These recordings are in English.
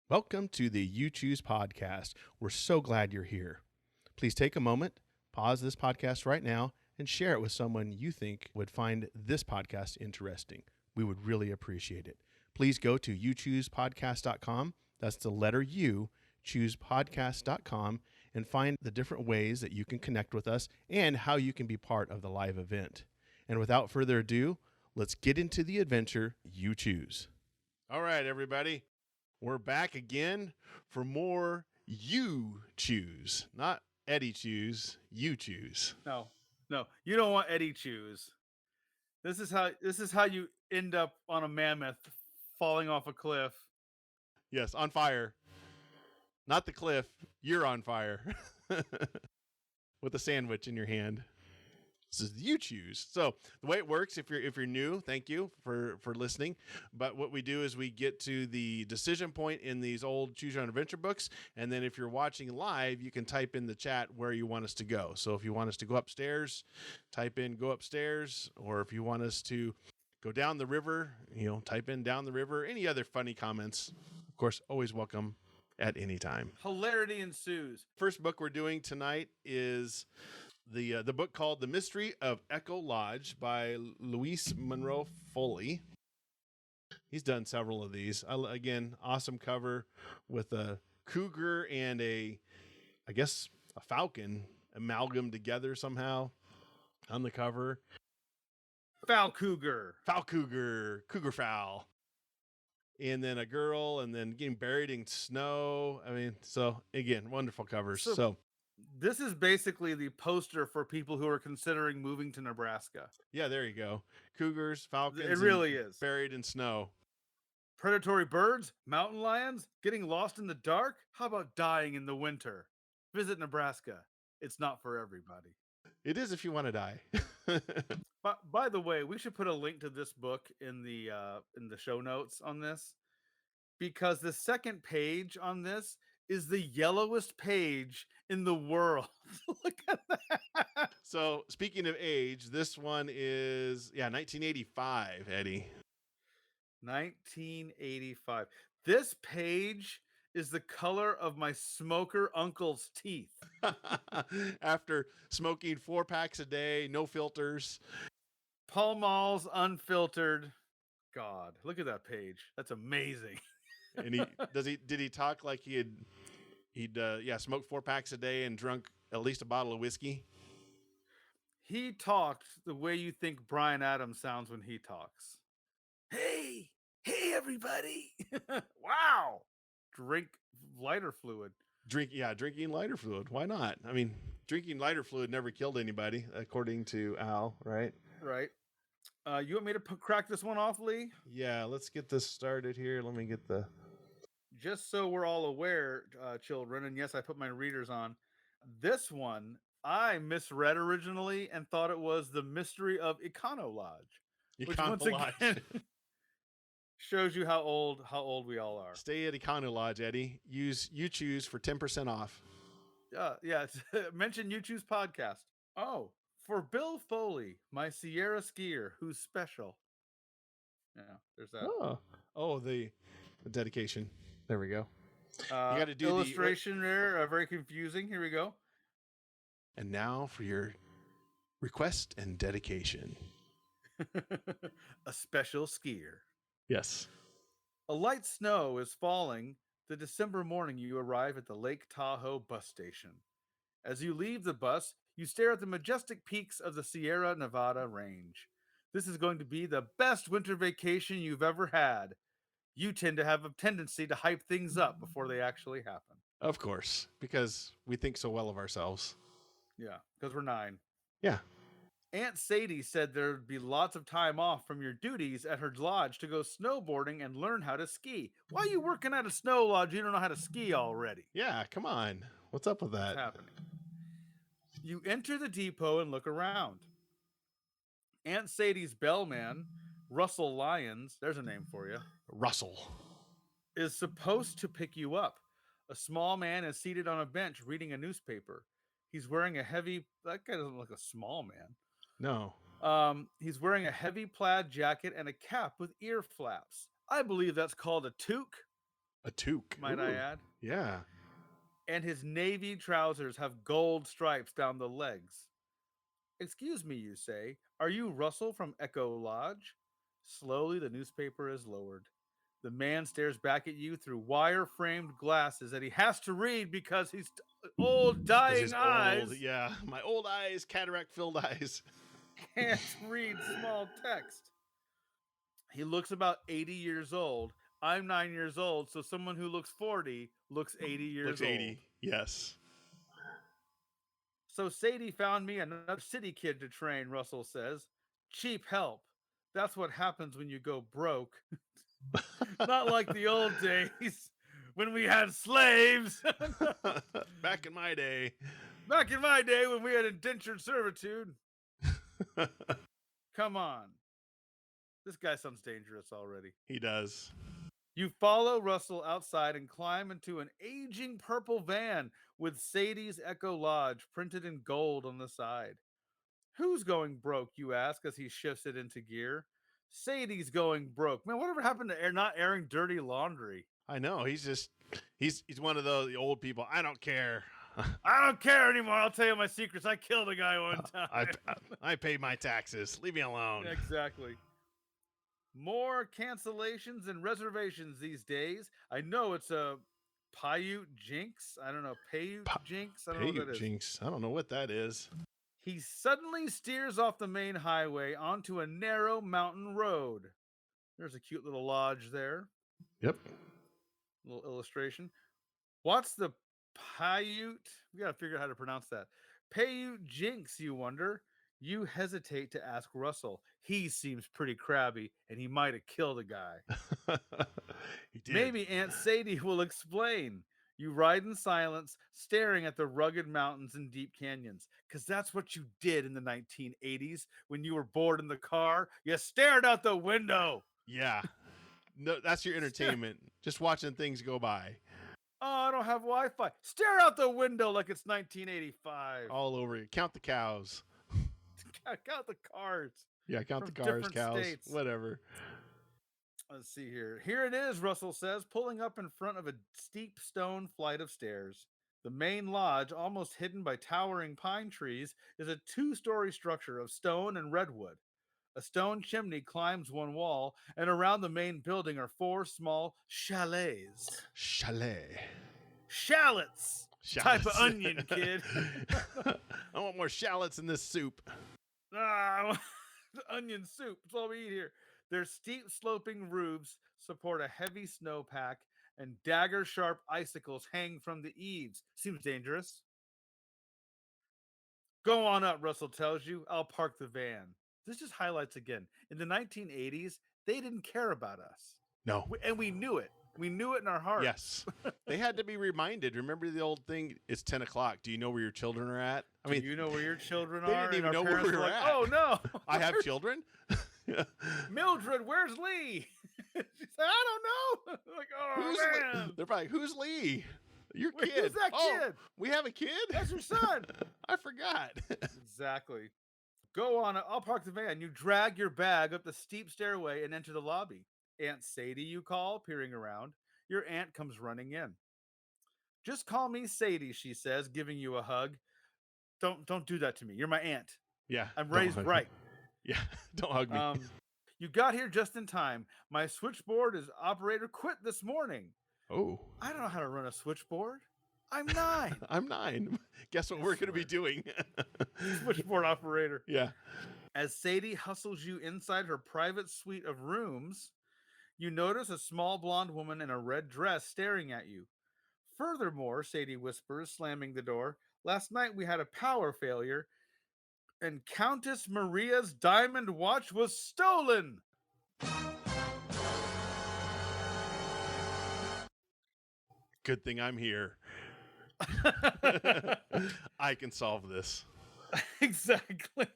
Welcome to the Uchoose Podcast. We're so glad you're here. Please take a moment, pause this podcast right now, and share it with someone you think would find this podcast interesting. We would really appreciate it. Please go to uchoosepodcast.com. That's the letter U, choosepodcast.com, and find the different ways that you can connect with us and how you can be part of the live event. And without further ado, let's get into the adventure you choose. All right, everybody. We're back again for more You Choose. Not Eddie Choose, You Choose. No, you don't want Eddie Choose. This is how you end up on a mammoth falling off a cliff. Yes, on fire. Not the cliff. You're on fire. With a sandwich in your hand. This is You Choose. So the way it works, if you're new, thank you for listening. But what we do is we get to the decision point in these old Choose Your Own Adventure books, and then if you're watching live, you can type in the chat where you want us to go. So if you want us to go upstairs, type in "go upstairs," or if you want us to go down the river, type in "down the river." Any other funny comments, of course, always welcome at any time. Hilarity ensues. First book we're doing tonight is the book called The Mystery of Echo Lodge by Luis Monroe Foley. He's done several of these. Again, awesome cover with a cougar and a falcon amalgam together somehow on the cover. Foul cougar. Cougar fowl. And then a girl, and then getting buried in snow. So again, wonderful covers. So this is basically the poster for people who are considering moving to Nebraska. Yeah, there you go. Cougars, falcons. It really is. Buried in snow. Predatory birds, mountain lions, getting lost in the dark. How about dying in the winter? Visit Nebraska. It's not for everybody. It is if you want to die. By the way, we should put a link to this book in the show notes on this, because the second page on this is the yellowest page in the world. Look at that. So speaking of age, this one is 1985, Eddie. 1985. This page is the color of my smoker uncle's teeth. After smoking 4 packs a day, no filters. Pall Malls unfiltered. God, look at that page. That's amazing. And did he talk like he'd smoked 4 packs a day and drunk at least a bottle of whiskey? He talked the way you think Bryan Adams sounds when he talks. Hey everybody. Wow. Drink lighter fluid. Drinking lighter fluid. Why not? Drinking lighter fluid never killed anybody, according to Al, right? Right. You want me to crack this one off, Lee? Yeah, let's get this started here. Let me get the... Just so we're all aware, children, and yes, I put my readers on. This one, I misread originally and thought it was The Mystery of Econo Lodge. Which once again shows you how old we all are. Stay at Econo Lodge, Eddie. Use You Choose for 10% off. Yeah. Mention Uchoose Podcast. Oh, for Bill Foley, my Sierra skier, who's special. Yeah, there's that. Oh, the dedication. There we go. You got to do illustration there. Very confusing. Here we go. And now for your request and dedication. A special skier. Yes. A light snow is falling. The December morning you arrive at the Lake Tahoe bus station. As you leave the bus, you stare at the majestic peaks of the Sierra Nevada range. This is going to be the best winter vacation you've ever had. You tend to have a tendency to hype things up before they actually happen. Of course, because we think so well of ourselves. Yeah, because we're 9. Yeah. Aunt Sadie said there'd be lots of time off from your duties at her lodge to go snowboarding and learn how to ski. Why are you working at a snow lodge? You don't know how to ski already. Yeah, come on. What's up with that? What's happening? You enter the depot and look around. Aunt Sadie's bellman, Russell Lyons, there's a name for you. Russell. Is supposed to pick you up. A small man is seated on a bench reading a newspaper. He's wearing that guy doesn't look like a small man. No. He's wearing a heavy plaid jacket and a cap with ear flaps. I believe that's called a toque. A toque. might I add. Yeah. And his navy trousers have gold stripes down the legs. Excuse me, you say. Are you Russell from Echo Lodge? Slowly, the newspaper is lowered. The man stares back at you through wire-framed glasses that he has to read because he's old, dying eyes. Yeah, my old eyes, cataract-filled eyes. Can't read small text. He looks about 80 years old. I'm 9 years old, so someone who looks 40 looks 80 years old. 80, yes. So Sadie found me another city kid to train, Russell says. Cheap help. That's what happens when you go broke. Not like the old days when we had slaves. Back in my day. Back in my day when we had indentured servitude. Come on. This guy sounds dangerous already. He does. You follow Russell outside and climb into an aging purple van with Sadie's Echo Lodge printed in gold on the side. Who's going broke, you ask, as he shifts it into gear. Sadie's going broke. Man, whatever happened to not airing dirty laundry? I know. He's one of those old people. I don't care. I don't care anymore. I'll tell you my secrets. I killed a guy one time. I paid my taxes. Leave me alone. Exactly. More cancellations and reservations these days. I know it's a Paiute Jinx. I don't know. Paiute Jinx. I don't know what that is. Jinx. I don't know what that is. He suddenly steers off the main highway onto a narrow mountain road. There's a cute little lodge there. Yep. Little illustration. What's the Paiute? We got to figure out how to pronounce that. Paiute Jinx, you wonder. You hesitate to ask Russell. He seems pretty crabby, and he might have killed a guy. He did. Maybe Aunt Sadie will explain. You ride in silence, staring at the rugged mountains and deep canyons, because that's what you did in the 1980s when you were bored in the car. You stared out the window. Yeah. No, that's your entertainment. Just watching things go by. Oh, I don't have Wi-Fi. Stare out the window like it's 1985. All over you. Count the cows. Count the cars. Yeah, count the cars, cows, states. whatever. Let's see here. Here it is, Russell says, pulling up in front of a steep stone flight of stairs. The main lodge, almost hidden by towering pine trees, is a 2-story structure of stone and redwood. A stone chimney climbs one wall, and around the main building are 4 small chalets. Shallots. Type of onion, kid. I want more shallots in this soup. Onion soup. That's all we eat here. Their steep sloping roofs support a heavy snowpack, and dagger-sharp icicles hang from the eaves. Seems dangerous. Go on up, Russell tells you. I'll park the van. This just highlights again. In the 1980s, they didn't care about us. No. And we knew it. We knew it in our hearts. Yes. They had to be reminded. Remember the old thing? It's 10 o'clock. Do you know where your children are at? I mean, do you know where your children are? They didn't even know where we were at. Oh, no. I have children. Mildred, where's Lee? She said, I don't know. Like, oh, man. They're probably, who's Lee? Your kid. Who's that kid? We have a kid? That's your son. I forgot. Exactly. Go on. I'll park the van. You drag your bag up the steep stairway and enter the lobby. Aunt Sadie, you call, peering around. Your aunt comes running in. Just call me Sadie, she says, giving you a hug. Don't do that to me. You're my aunt. Yeah. I'm raised right. Yeah. Don't hug me. You got here just in time. My switchboard operator quit this morning. Oh. I don't know how to run a switchboard. I'm 9. I'm 9. Guess what we're going to be doing? Switchboard operator. Yeah. As Sadie hustles you inside her private suite of rooms, you notice a small blonde woman in a red dress staring at you. Furthermore, Sadie whispers, slamming the door, last night we had a power failure, and Countess Maria's diamond watch was stolen. Good thing I'm here. I can solve this. Exactly.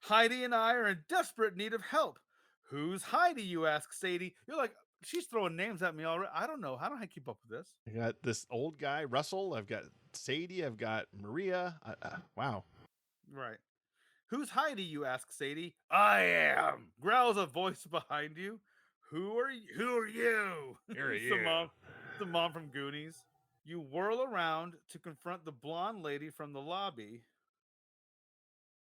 Heidi and I are in desperate need of help. Who's Heidi, you ask Sadie. You're like, she's throwing names at me already. I don't know. How do I keep up with this? I got this old guy, Russell. I've got Sadie. I've got Maria. Wow. Right. Who's Heidi, you ask Sadie. I am, growls a voice behind you. Who are you? Who are you? The The mom from Goonies. You whirl around to confront the blonde lady from the lobby,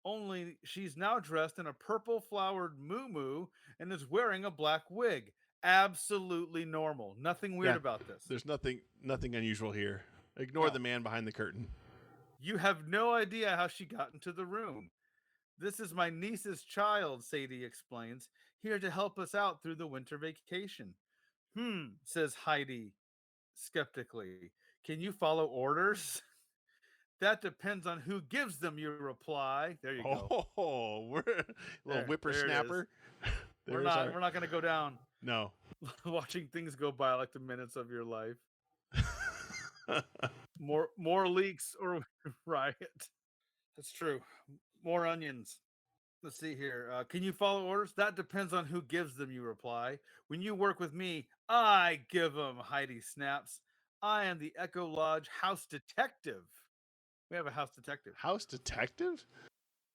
only she's now dressed in a purple flowered muumuu and is wearing a black wig. Absolutely normal. Nothing weird Yeah, about this. there's nothing unusual here. Ignore No. the man behind the curtain. You have no idea how she got into the room. This is my niece's child, Sadie explains, here to help us out through the winter vacation. Says Heidi skeptically. Can you follow orders? That depends on who gives them, you reply. There you go. Oh, we're a little There whippersnapper. We're not going to go down No. watching things go by like the minutes of your life. More leaks or riot. That's true. More onions. Let's see here. Can you follow orders? That depends on who gives them, you reply. When you work with me, I give them, Heidi snaps. I am the Echo Lodge house detective. We have a house detective. House detective?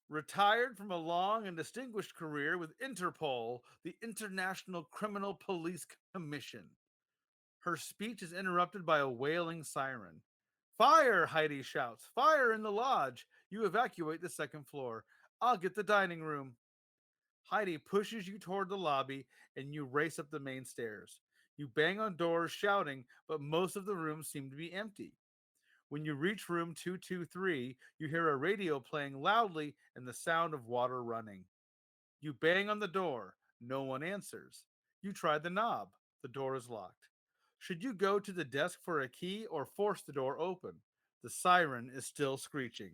Retired from a long and distinguished career with Interpol, the International Criminal Police Commission. Her speech is interrupted by a wailing siren. Fire, Heidi shouts. Fire in the lodge. You evacuate the second floor. I'll get the dining room. Heidi pushes you toward the lobby and you race up the main stairs. You bang on doors shouting, but most of the rooms seem to be empty. When you reach room 223, you hear a radio playing loudly and the sound of water running. You bang on the door. No one answers. You try the knob. The door is locked. Should you go to the desk for a key or force the door open? The siren is still screeching.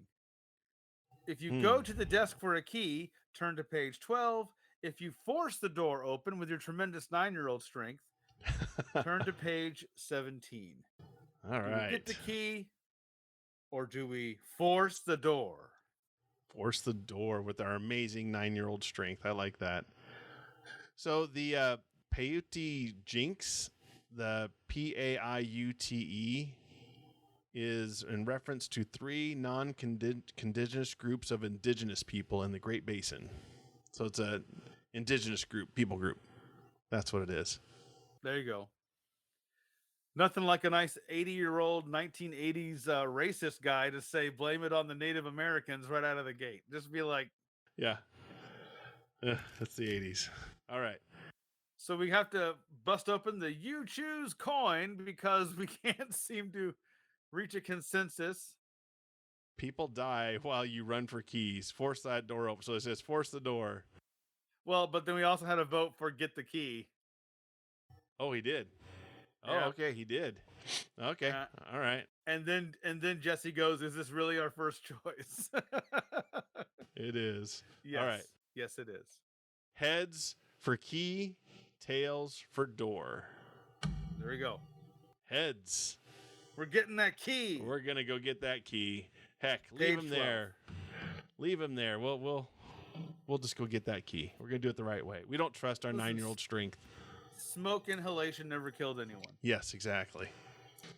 If you go to the desk for a key, turn to page 12. If you force the door open with your tremendous 9-year-old strength, turn to page 17. All right. Do we get the key or do we force the door? Force the door with our amazing 9-year-old strength. I like that. So the Paiute Jinx, the Paiute, is in reference to 3 non-indigenous groups of indigenous people in the Great Basin. So it's a indigenous group, people group. That's what it is. There you go. Nothing like a nice 80-year-old 1980s racist guy to say, blame it on the Native Americans right out of the gate. Just be like... Yeah. That's the 80s. All right. So we have to bust open the Uchoose coin because we can't seem to reach a consensus. People die while you run for keys. Force that door open. So it says force the door. Well, but then we also had a vote for get the key. Oh, he did. Yeah. Oh, okay, he did. Okay. All right. And then Jesse goes, is this really our first choice? It is. Yes. All right. Yes, it is. Heads for key, tails for door. There we go. Heads. We're getting that key. We're going to go get that key. Heck, Page leave him 12. there. Leave him there. We'll just go get that key. We're going to do it the right way. We don't trust our 9-year-old strength. Smoke inhalation never killed anyone. Yes, exactly.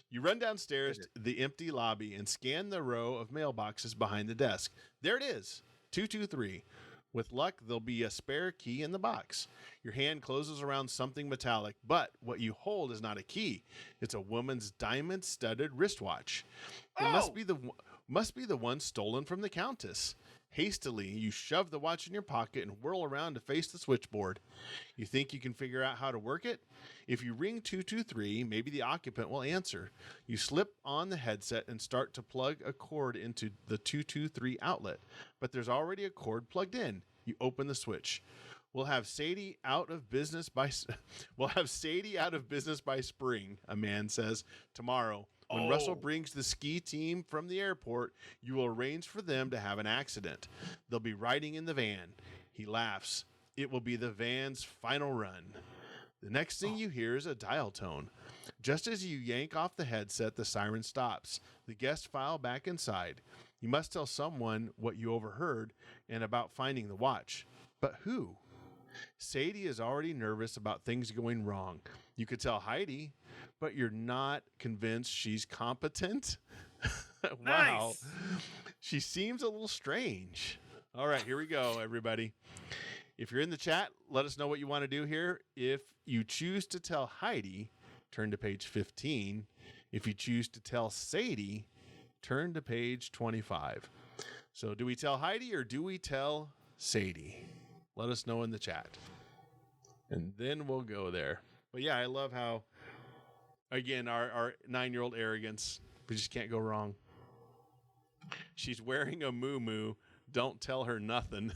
You run downstairs to the empty lobby and scan the row of mailboxes behind the desk. There it is, 223. With luck, there'll be a spare key in the box. Your hand closes around something metallic, but what you hold is not a key. It's a woman's diamond-studded wristwatch. It must be the one stolen from the Countess. Hastily, you shove the watch in your pocket and whirl around to face the switchboard. You think you can figure out how to work it? If you ring 223, maybe the occupant will answer. You slip on the headset and start to plug a cord into the 223 outlet, but there's already a cord plugged in. You open the switch. We'll have Sadie out of business by spring, a man says, tomorrow. When Russell brings the ski team from the airport, you will arrange for them to have an accident. They'll be riding in the van. He laughs. It will be the van's final run. The next thing you hear is a dial tone. Just as you yank off the headset, the siren stops. The guests file back inside. You must tell someone what you overheard and about finding the watch. But who? Sadie is already nervous about things going wrong. You could tell Heidi, but you're not convinced she's competent? Wow. Nice. She seems a little strange. All right, here we go, everybody. If you're in the chat, let us know what you want to do here. If you choose to tell Heidi, turn to page 15. If you choose to tell Sadie, turn to page 25. So do we tell Heidi or do we tell Sadie? Let us know in the chat. And then we'll go there. But yeah, I love how, again, our 9-year-old arrogance, we just can't go wrong. She's wearing a muumuu. Don't tell her nothing.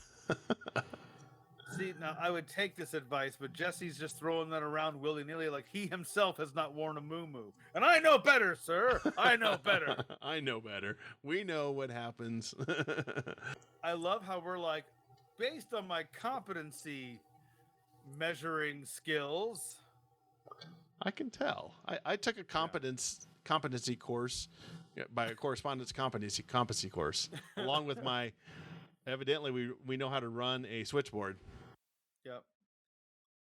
See, now I would take this advice, but Jesse's just throwing that around willy-nilly like he himself has not worn a muumuu. And I know better, sir. I know better. I know better. We know what happens. I love how we're like, based on my competency measuring skills. I can tell. I took a competency course by a correspondence competency course, along with my, evidently we know how to run a switchboard. Yep.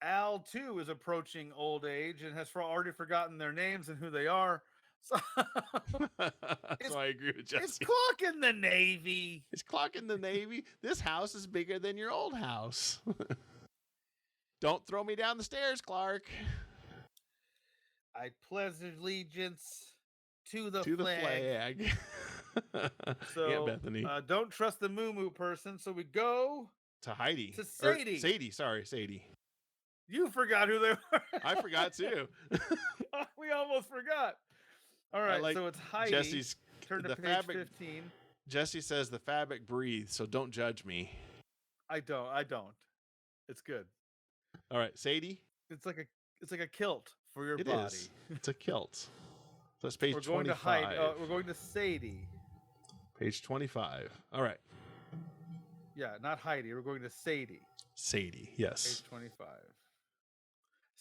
Al, too, is approaching old age and has already forgotten their names and who they are. So, so I agree with Jesse. It's Clark in the Navy. It's Clark in the Navy. This house is bigger than your old house. Don't throw me down the stairs, Clark. I pledge allegiance to the flag. So, Aunt Bethany. Don't trust the muumuu person. So we go to Heidi. To Sadie. Sadie. You forgot who they were. I forgot too. We almost forgot. All right, so it's Heidi. Jesse's turn to page 15. Jesse says the fabric breathes, so don't judge me. I don't. It's good. All right, Sadie. It's like a kilt for your body. Is. It's a kilt. So that's page 25. Going to Heidi. We're going to Sadie. Page 25. All right. Yeah, not Heidi. We're going to Sadie. Sadie, yes. Page 25.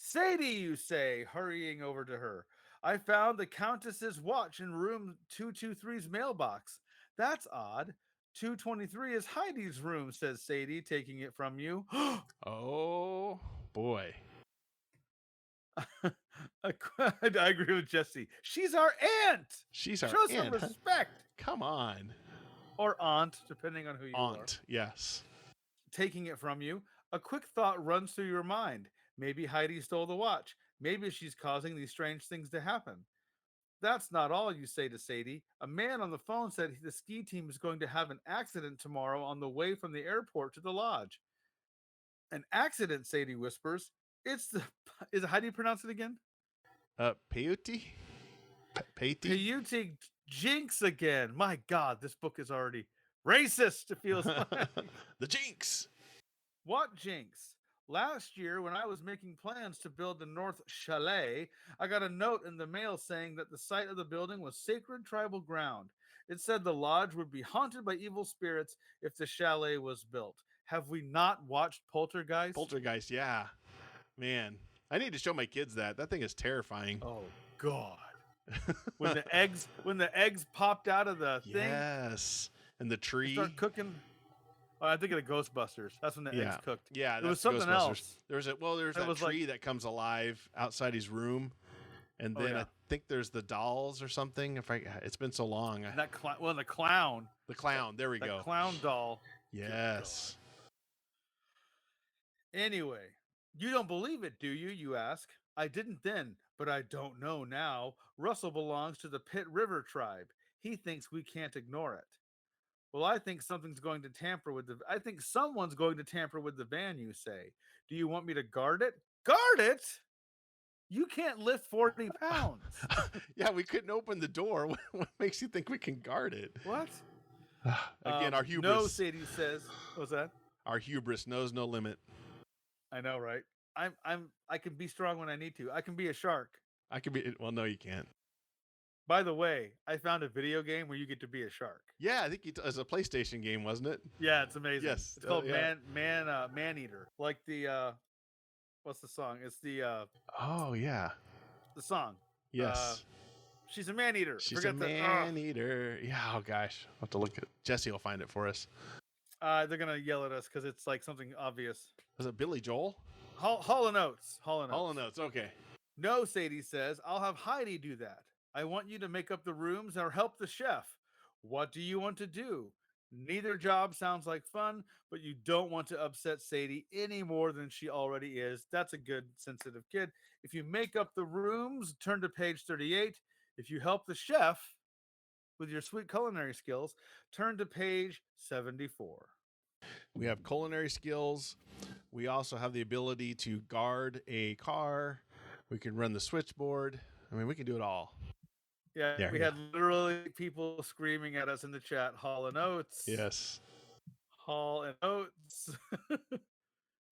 Sadie, you say, hurrying over to her. I found the Countess's watch in room 223's mailbox. That's odd. 223 is Heidi's room, says Sadie, taking it from you. Oh, boy. I agree with Jesse. She's our aunt. She's our Show aunt. some respect. Come on. Or aunt, depending on who you are. Aunt, yes. Taking it from you. A quick thought runs through your mind. Maybe Heidi stole the watch. Maybe she's causing these strange things to happen. That's not all, you say to Sadie. A man on the phone said the ski team is going to have an accident tomorrow on the way from the airport to the lodge. An accident, Sadie whispers. Is it, how do you pronounce it again? Peyote? Peyote jinx again. My God, this book is already racist, it feels like. The jinx. What jinx? Last year, when I was making plans to build the North Chalet, I got a note in the mail saying that the site of the building was sacred tribal ground. It said the lodge would be haunted by evil spirits if the chalet was built. Have we not watched Poltergeist? Poltergeist, yeah. Man, I need to show my kids that. That thing is terrifying. Oh, God. when the eggs popped out of the thing. Yes. And the tree. Start cooking. Oh, I think of the Ghostbusters. That's when the eggs cooked. Yeah, there was something else. There's that tree that comes alive outside his room, and then I think there's the dolls or something. It's been so long. And the clown. The clown. There we go. The clown doll. Yes. Anyway, you don't believe it, do you? You ask. I didn't then, but I don't know now. Russell belongs to the Pit River tribe. He thinks we can't ignore it. Well, I think someone's going to tamper with the van, you say. Do you want me to guard it? Guard it? You can't lift 40 pounds. Yeah, we couldn't open the door. What makes you think we can guard it? What? Again, our hubris. No, Sadie says. What's that? Our hubris knows no limit. I know, right? I can be strong when I need to. I can be a shark. Well, no, you can't. By the way, I found a video game where you get to be a shark. Yeah, I think it was a PlayStation game, wasn't it? Yeah, it's amazing. Yes, it's called Man Eater. Like the what's the song? It's the oh yeah, the song. Yes, she's a man eater. She's a man eater. Yeah. Oh gosh, I'll have to look at. Jesse will find it for us. They're gonna yell at us because it's like something obvious. Was it Billy Joel? Hall and Oates. Hall and Oates. Okay. No, Sadie says, I'll have Heidi do that. I want you to make up the rooms or help the chef. What do you want to do? Neither job sounds like fun, but you don't want to upset Sadie any more than she already is. That's a good, sensitive kid. If you make up the rooms, turn to page 38. If you help the chef with your sweet culinary skills, turn to page 74. We have culinary skills. We also have the ability to guard a car. We can run the switchboard. I mean, we can do it all. Yeah, we had literally people screaming at us in the chat, Hall and Oates. Yes. Hall and Oates.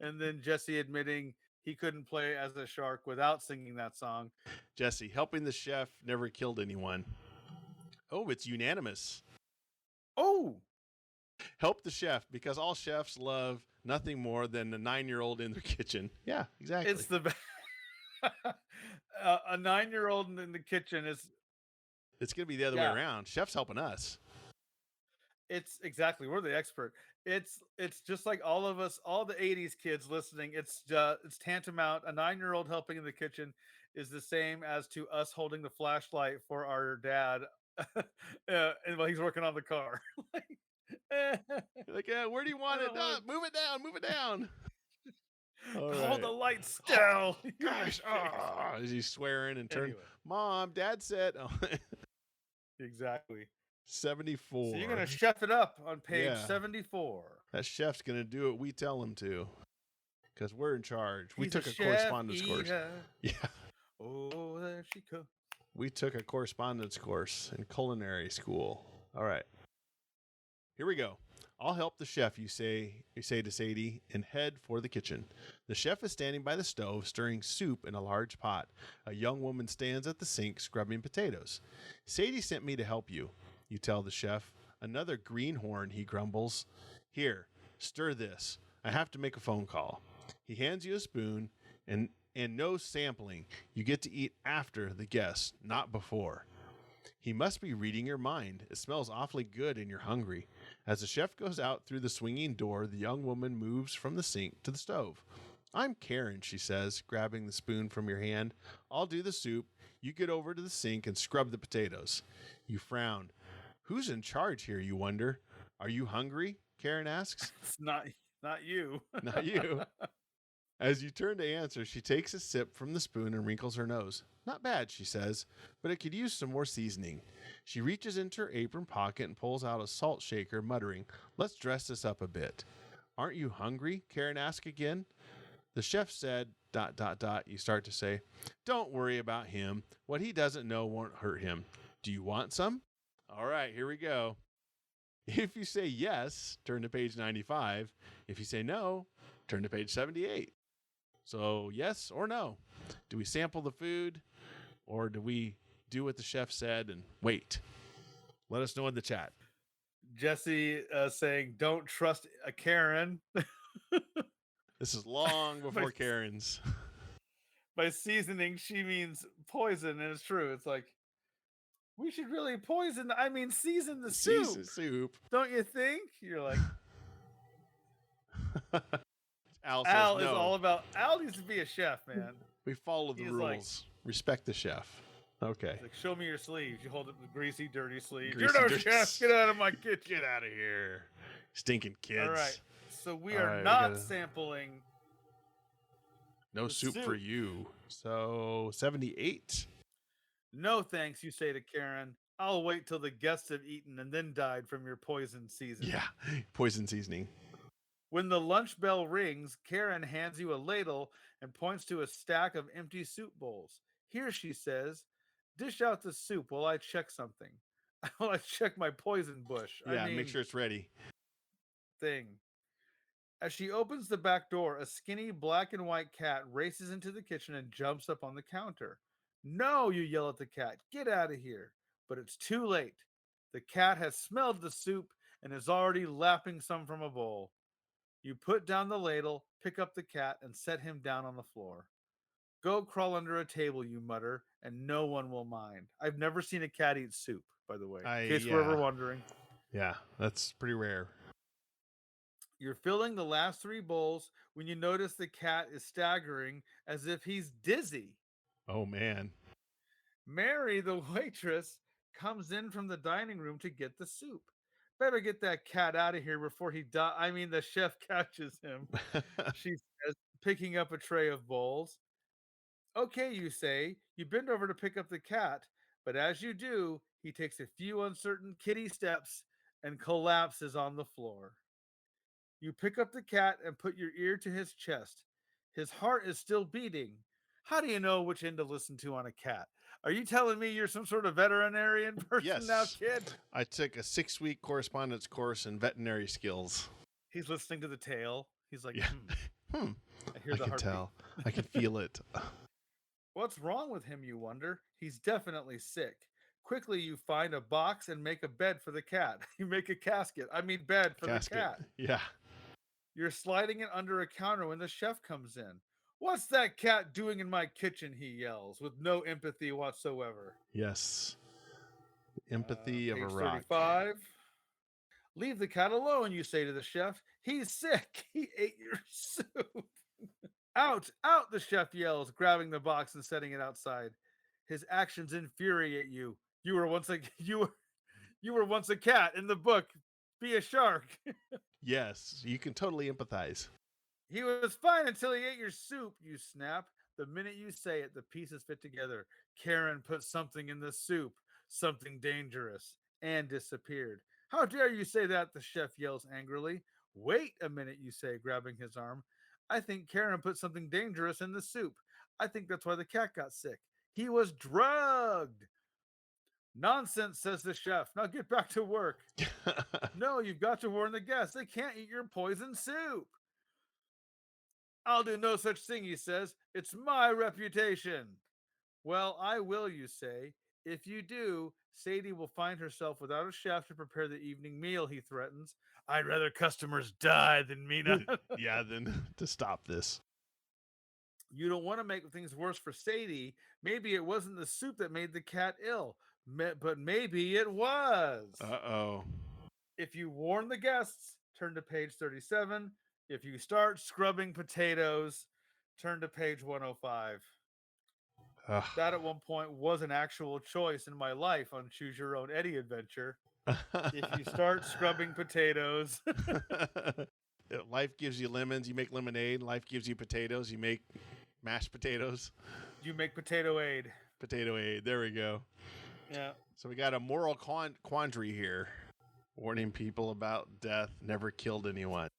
And then Jesse admitting he couldn't play as a shark without singing that song. Jesse, helping the chef never killed anyone. Oh, it's unanimous. Oh! Help the chef, because all chefs love nothing more than a 9-year-old in their kitchen. Yeah, exactly. It's the a 9-year-old in the kitchen is. It's going to be the other way around. Chef's helping us. It's exactly. We're the expert. It's just like all of us, all the 80s kids listening. It's tantamount. A 9-year-old helping in the kitchen is the same as to us holding the flashlight for our dad and while he's working on the car. Like, where do you want it? Move it down. Move it down. Hold the light still. Gosh. Is he swearing and turn? Anyway. Mom, Dad said. Exactly. 74. So you're going to chef it up on page 74. That chef's going to do what we tell him to, because we're in charge. We took a correspondence course. Yeah. Oh, there she comes. We took a correspondence course in culinary school. All right. Here we go. I'll help the chef, you say to Sadie, and head for the kitchen. The chef is standing by the stove, stirring soup in a large pot. A young woman stands at the sink, scrubbing potatoes. Sadie sent me to help you, you tell the chef. Another greenhorn, he grumbles. Here, stir this. I have to make a phone call. He hands you a spoon, and no sampling. You get to eat after the guests, not before. He must be reading your mind. It smells awfully good and you're hungry. As the chef goes out through the swinging door, the young woman moves from the sink to the stove. I'm Karen, she says, grabbing the spoon from your hand. I'll do the soup. You get over to the sink and scrub the potatoes. You frown. Who's in charge here, you wonder? Are you hungry? Karen asks. It's not you. Not you. As you turn to answer, she takes a sip from the spoon and wrinkles her nose. Not bad, she says, but it could use some more seasoning. She reaches into her apron pocket and pulls out a salt shaker, muttering, let's dress this up a bit. Aren't you hungry? Karen asks again. The chef said, ... You start to say, don't worry about him. What he doesn't know won't hurt him. Do you want some? All right, here we go. If you say yes, turn to page 95. If you say no, turn to page 78. So yes or no? Do we sample the food, or do we do what the chef said and wait? Let us know in the chat. Jesse saying, don't trust a Karen. This is long before Karen's. By seasoning, she means poison, and it's true. It's like, we should really season the soup. Season soup. Don't you think? You're like... Al is all about... Al needs to be a chef, man. We follow the rules. Like, respect the chef. Okay. Like, show me your sleeves. You hold up the greasy, dirty sleeves. You're no chef. Get out of my kitchen. Get out of here. Stinking kids. All right. So we are not sampling. No soup for you. So 78. No thanks, you say to Karen. I'll wait till the guests have eaten and then died from your poison seasoning. Yeah, poison seasoning. When the lunch bell rings, Karen hands you a ladle and points to a stack of empty soup bowls. Here, she says, dish out the soup while I check something. While I check my poison bush. Yeah, make sure it's ready. Thing. As she opens the back door, a skinny black and white cat races into the kitchen and jumps up on the counter. No, you yell at the cat. Get out of here. But it's too late. The cat has smelled the soup and is already lapping some from a bowl. You put down the ladle, pick up the cat, and set him down on the floor. Go crawl under a table, you mutter, and no one will mind. I've never seen a cat eat soup, by the way, in case we're ever wondering. Yeah, that's pretty rare. You're filling the last 3 bowls when you notice the cat is staggering as if he's dizzy. Oh, man. Mary, the waitress, comes in from the dining room to get the soup. Better get that cat out of here before he die. I mean, the chef catches him, she says, picking up a tray of bowls. Okay, you say. You bend over to pick up the cat, but as you do, he takes a few uncertain kitty steps and collapses on the floor. You pick up the cat and put your ear to his chest. His heart is still beating. How do you know which end to listen to on a cat? Are you telling me you're some sort of veterinarian person now, Yes. kid? I took a 6-week correspondence course in veterinary skills. He's listening to the tail. He's like, Yeah. I hear I the can heartbeat. tell. I can feel it. What's wrong with him, you wonder? He's definitely sick. Quickly, you find a box and make a bed for the cat. You make a bed for the cat. Yeah. You're sliding it under a counter when the chef comes in. What's that cat doing in my kitchen? He yells with no empathy whatsoever. Yes. Empathy of a Page rock. 35. Leave the cat alone, you say to the chef. He's sick. He ate your soup. Out, out, the chef yells, grabbing the box and setting it outside. His actions infuriate you. You were once a cat in the book. Be a shark. Yes, you can totally empathize. He was fine until he ate your soup, you snap. The minute you say it, the pieces fit together. Karen put something in the soup, something dangerous, and disappeared. How dare you say that? The chef yells angrily. Wait a minute, you say, grabbing his arm. I think Karen put something dangerous in the soup. I think that's why the cat got sick. He was drugged. Nonsense, says the chef. Now get back to work. No, you've got to warn the guests. They can't eat your poison soup. I'll do no such thing, he says. It's my reputation. Well, I will, you say. If you do, Sadie will find herself without a chef to prepare the evening meal, he threatens. I'd rather customers die than me not. Yeah, then to stop this. You don't want to make things worse for Sadie. Maybe it wasn't the soup that made the cat ill, but maybe it was. Uh-oh. If you warn the guests, turn to page 37. If you start scrubbing potatoes, turn to page 105. Ugh. That at one point was an actual choice in my life on Choose Your Own Eddie Adventure. If you start scrubbing potatoes. Life gives you lemons, you make lemonade. Life gives you potatoes, you make mashed potatoes. You make potato aid. Potato aid. There we go. Yeah. So we got a moral quandary here. Warning people about death, never killed anyone.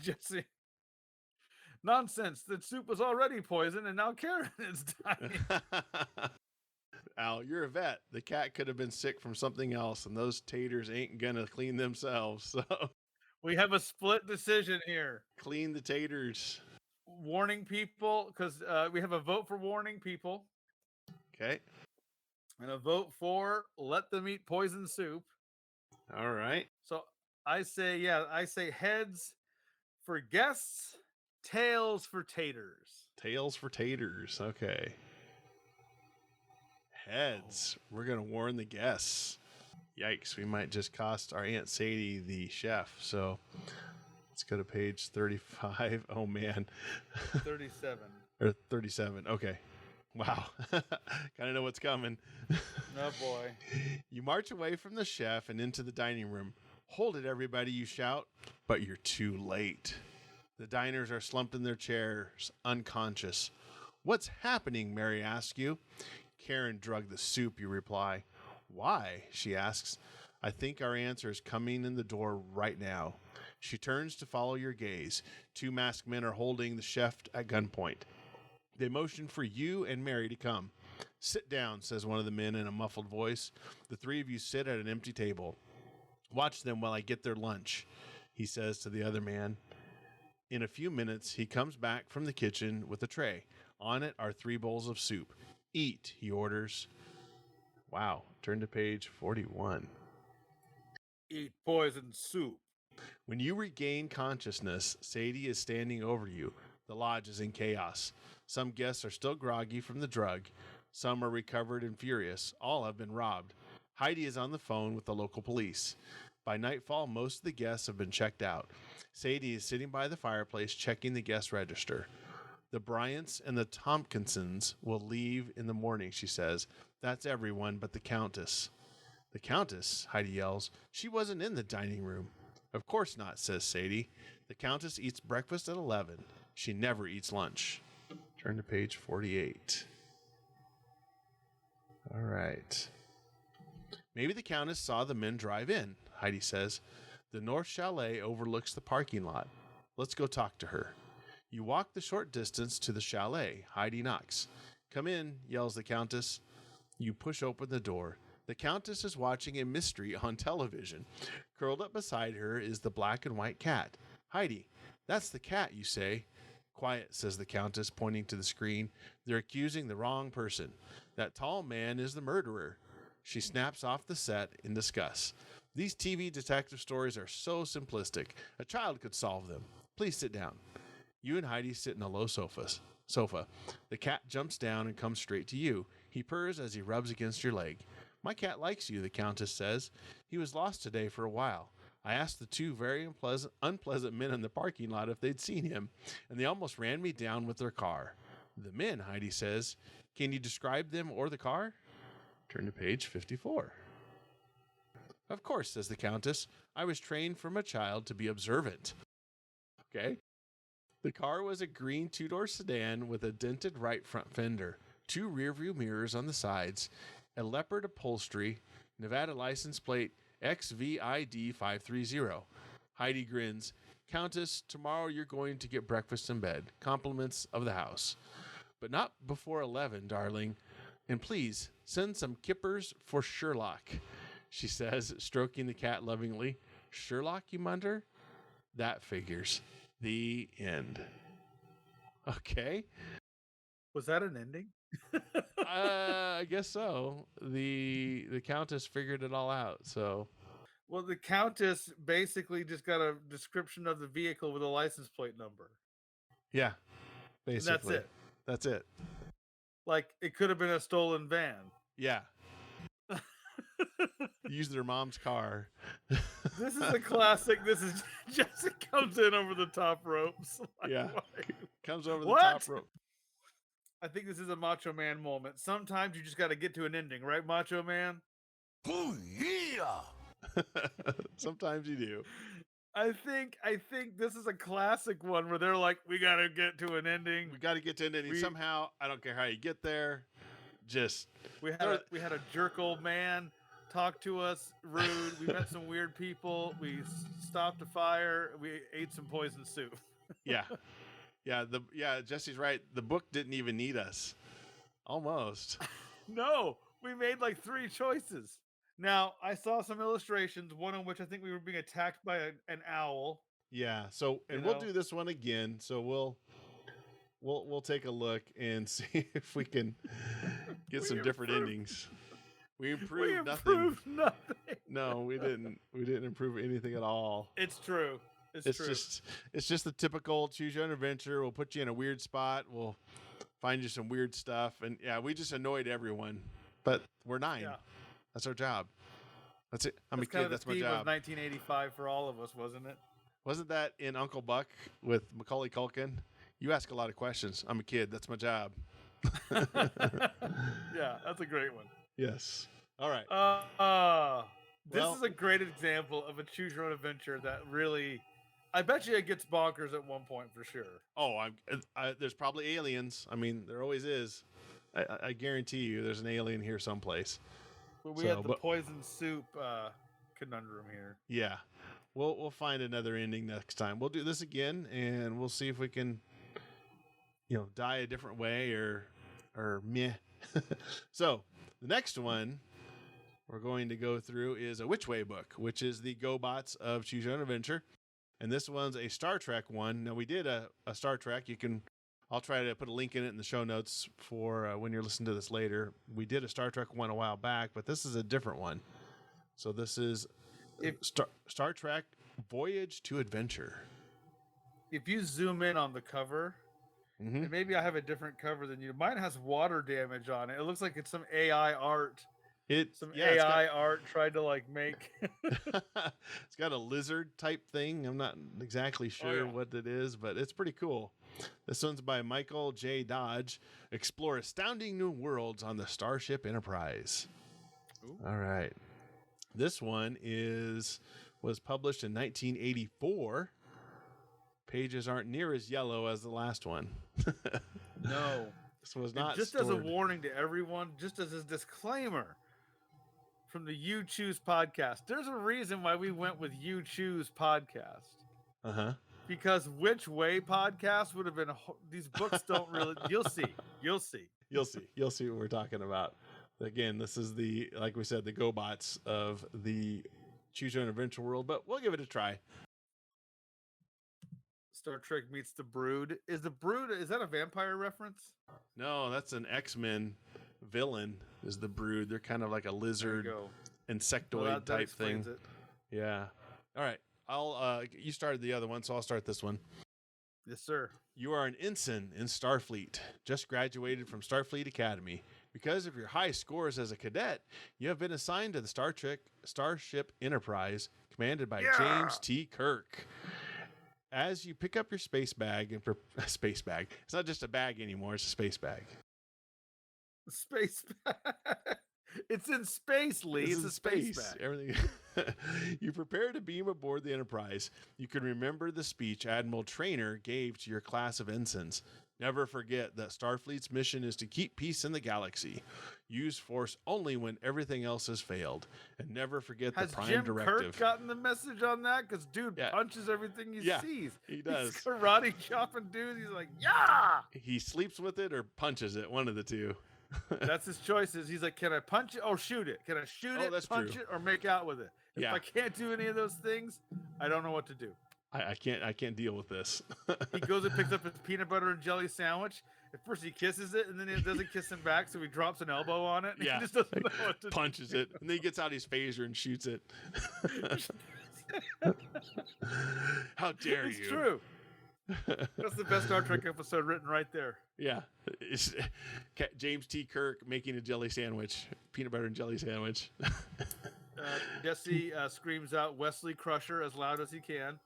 Jesse. Nonsense. The soup was already poisoned and now Karen is dying. Al, you're a vet. The cat could have been sick from something else, and those taters ain't gonna clean themselves. So We have a split decision here. clean the taters. Warning people, because we have a vote for warning people. Okay. And a vote for let them eat poison soup. All right. So I say heads for guests, tails for taters. Tails for taters. Okay. Heads. We're going to warn the guests. Yikes. We might just cost our Aunt Sadie the chef. So let's go to page 35. Oh, man. 37. Or 37. Okay. Wow. Kind of know what's coming. Oh, boy. You march away from the chef and into the dining room. Hold it, everybody, you shout, but you're too late. The diners are slumped in their chairs, unconscious. What's happening, Mary asks you. Karen drugged the soup, you reply. Why? She asks. I think our answer is coming in the door right now. She turns to follow your gaze. 2 masked men are holding the chef at gunpoint. They motion for you and Mary to come. Sit down, says one of the men in a muffled voice. The 3 of you sit at an empty table. Watch them while I get their lunch, he says to the other man. In a few minutes, he comes back from the kitchen with a tray. On it are 3 bowls of soup. Eat, he orders. Wow. Turn to page 41. Eat poison soup. When you regain consciousness, Sadie is standing over you. The lodge is in chaos. Some guests are still groggy from the drug. Some are recovered and furious. All have been robbed. Heidi is on the phone with the local police. By nightfall, most of the guests have been checked out. Sadie is sitting by the fireplace checking the guest register. The Bryants and the Tompkinsons will leave in the morning, she says. That's everyone but the Countess. The Countess, Heidi yells. She wasn't in the dining room. Of course not, says Sadie. The Countess eats breakfast at 11. She never eats lunch. Turn to page 48. All right. Maybe the Countess saw the men drive in, Heidi says. The North Chalet overlooks the parking lot. Let's go talk to her. You walk the short distance to the chalet. Heidi knocks. Come in, yells the Countess. You push open the door. The Countess is watching a mystery on television. Curled up beside her is the black and white cat. Heidi, that's the cat, you say. Quiet, says the Countess, pointing to the screen. They're accusing the wrong person. That tall man is the murderer. She snaps off the set in disgust. These TV detective stories are so simplistic. A child could solve them. Please sit down. You and Heidi sit in a low sofa. The cat jumps down and comes straight to you. He purrs as he rubs against your leg. My cat likes you, the Countess says. He was lost today for a while. I asked the two very unpleasant men in the parking lot if they'd seen him, and they almost ran me down with their car. The men, Heidi says. Can you describe them or the car? Turn to page 54. Of course, says the Countess. I was trained from a child to be observant. Okay. The car was a green two-door sedan with a dented right front fender, 2 rearview mirrors on the sides, a leopard upholstery, Nevada license plate XVID 530. Heidi grins. Countess, tomorrow you're going to get breakfast in bed. Compliments of the house. But not before 11, darling. And please, send some kippers for Sherlock, she says, stroking the cat lovingly. Sherlock, you munder? That figures. The end. Okay. Was that an ending? I guess so. The Countess figured it all out, so. Well, the Countess basically just got a description of the vehicle with a license plate number. Yeah, basically. And that's it. That's it. Like, it could have been a stolen van. Yeah. Use their mom's car. This is a classic. This is Jesse comes in over the top ropes. Like, Yeah. what? Comes over What? the top rope. I think this is a Macho Man moment. Sometimes you just got to get to an ending, right, Macho Man? Oh, yeah. Sometimes you do. I think this is a classic one where they're like, we got to get to an ending. We got to get to an ending somehow. I don't care how you get there. Just we had a jerk old man talk to us rude. We met some weird people. We stopped a fire. We ate some poison soup. Yeah. Jesse's right. The book didn't even need us. Almost. No, we made like 3 choices. Now, I saw some illustrations, one in which I think we were being attacked by an owl. Yeah. So, and we'll do this one again. So we'll take a look and see if we can get some different endings. We improved nothing. No, we didn't. We didn't improve anything at all. It's true. It's true. It's just the typical choose your own adventure. We'll put you in a weird spot. We'll find you some weird stuff. And yeah, we just annoyed everyone. But we're 9. Yeah. That's our job. That's it. I'm a kid. That's my job. Of 1985 for all of us, wasn't it? Wasn't that in Uncle Buck with Macaulay Culkin? You ask a lot of questions. I'm a kid. That's my job. Yeah, that's a great one. Yes. All right. This is a great example of a choose your own adventure that really, I bet you it gets bonkers at one point for sure. Oh, there's probably aliens. I mean, there always is. I guarantee you there's an alien here someplace. But we had the poison soup conundrum here. Yeah. We'll find another ending next time. We'll do this again and we'll see if we can, die a different way or meh. So the next one we're going to go through is a Which Way book, which is the GoBots of Choose Your Own Adventure. And this one's a Star Trek one. Now we did a Star Trek. I'll try to put a link in it in the show notes for when you're listening to this later. We did a Star Trek one a while back, but this is a different one. So this is Star Trek Voyage to Adventure. If you zoom in on the cover, and maybe I have a different cover than you. Mine has water damage on it. It looks like it's some AI art. AI art tried to make. It's got a lizard type thing. I'm not exactly sure what it is, but it's pretty cool. This one's by Michael J. Dodge. Explore astounding new worlds on the Starship Enterprise. Ooh. All right. This one was published in 1984. Pages aren't near as yellow as the last one. No. This was And not just stored. as a warning to everyone, just as a disclaimer from the Uchoose Podcast, there's a reason why we went with Uchoose Podcast. Uh-huh. Because Which Way Podcast would have been, these books don't really, you'll see. You'll see what we're talking about. Again, this is like we said, the GoBots of the Choose Your Own Adventure world, but we'll give it a try. Star Trek meets the Brood. Is that a vampire reference? No, that's an X-Men villain, is the Brood. They're kind of like a lizard, insectoid type thing. It. Yeah. All right. You started the other one, so I'll start this one. Yes, sir. You are an ensign in Starfleet, just graduated from Starfleet Academy. Because of your high scores as a cadet, you have been assigned to the Starship Enterprise, commanded by James T. Kirk. As you pick up your space bag space bag. It's not just a bag anymore, it's a space bag. Space bag. It's in space, Lee. It's a space bag. Everything. You prepare to beam aboard the Enterprise. You can remember the speech Admiral Traynor gave to your class of ensigns. Never forget that Starfleet's mission is to keep peace in the galaxy. Use force only when everything else has failed. And never forget the prime Jim directive. Kirk gotten the message on that? Because dude punches everything he sees. He does. He's karate chopping dudes. He's like, yeah! He sleeps with it or punches it, one of the two. That's his choices. He's like, can I punch it or shoot it? Can I shoot it, punch it, or make out with it? If I can't do any of those things, I don't know what to do. I can't deal with this. He goes and picks up his peanut butter and jelly sandwich. At first he kisses it, and then he doesn't kiss him back, so he drops an elbow on it. And he just doesn't know what to punches it, and then he gets out his phaser and shoots it. How dare you? It's true. That's the best Star Trek episode written right there. Yeah. It's James T. Kirk making a jelly sandwich, peanut butter and jelly sandwich. Jesse screams out Wesley Crusher as loud as he can.